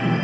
शिक्षक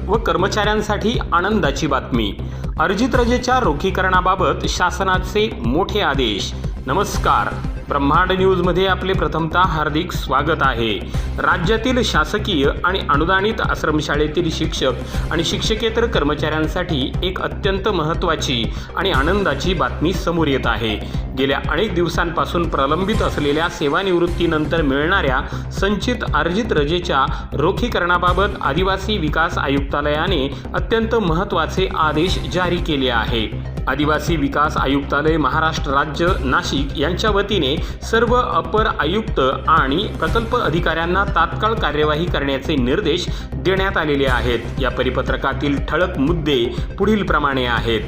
व कर्मचाऱ्यांसाठी आनंदाची बातमी. अर्जित रजेच्या रोखीकरणाबाबत शासनाचे मोठे आदेश. नमस्कार, ब्रह्मांड न्यूजमध्ये आपले प्रथमतः हार्दिक स्वागत आहे. राज्यातील शासकीय आणि अनुदानित आश्रमशाळेतील शिक्षक आणि शिक्षकेतर कर्मचाऱ्यांसाठी एक अत्यंत महत्त्वाची आणि आनंदाची बातमी समोर येत आहे. गेल्या अनेक दिवसांपासून प्रलंबित असलेल्या सेवानिवृत्तीनंतर मिळणाऱ्या संचित अर्जित रजेच्या रोखीकरणाबाबत आदिवासी विकास आयुक्तालयाने अत्यंत महत्त्वाचे आदेश जारी केले आहे. आदिवासी विकास आयुक्तालय महाराष्ट्र राज्य नाशिक यांच्या वतीने सर्व अपर आयुक्त आणि प्रकल्प अधिकाऱ्यांना तात्काळ कार्यवाही करण्याचे निर्देश देण्यात आलेले आहेत. या परिपत्रकातील ठळक मुद्दे पुढील प्रमाणे आहेत.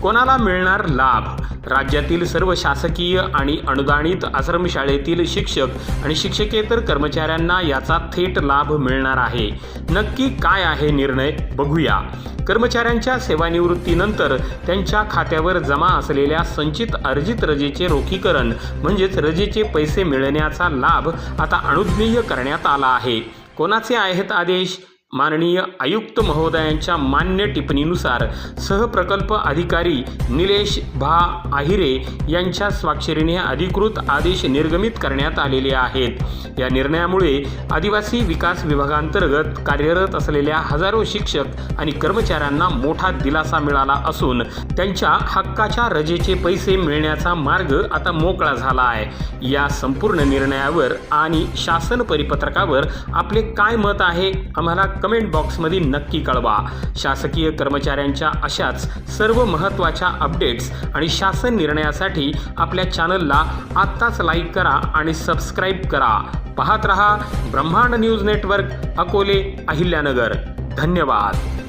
कोणाला मिळणार लाभ? राज्यातील सर्व शासकीय आणि अनुदानित आश्रमशाळेतील शिक्षक आणि शिक्षकेतर कर्मचाऱ्यांना याचा थेट लाभ मिळणार आहे. नक्की काय आहे निर्णय, बघूया. कर्मचाऱ्यांच्या सेवानिवृत्तीनंतर त्यांच्या खात्यावर जमा असलेल्या संचित अर्जित रजेचे रोखीकरण म्हणजेच रजेचे पैसे मिळण्याचा लाभ आता अनुज्ञेय करण्यात आला आहे. कोणाचे आहेत आदेश? माननीय आयुक्त महोदयांच्या मान्य टिप्पणीनुसार सहप्रकल्प अधिकारी निलेश भा आहिरे यांच्या स्वाक्षरीने अधिकृत आदेश निर्गमित करण्यात आलेले आहेत. या निर्णयामुळे आदिवासी विकास विभागांतर्गत कार्यरत असलेल्या हजारो शिक्षक आणि कर्मचाऱ्यांना मोठा दिलासा मिळाला असून त्यांच्या हक्काच्या रजेचे पैसे मिळण्याचा मार्ग आता मोकळा झाला आहे. या संपूर्ण निर्णयावर आणि शासन परिपत्रकावर आपले काय मत आहे, आम्हाला कमेंट बॉक्समध्ये नक्की कळवा. शासकीय कर्मचाऱ्यांच्या अशाच सर्व महत्त्वाच्या अपडेट्स आणि शासन निर्णयासाठी आपल्या चॅनलला आत्ताच लाईक करा आणि सबस्क्राईब करा. पाहत रहा ब्रह्मांड न्यूज नेटवर्क, अकोले, अहिल्यानगर. धन्यवाद.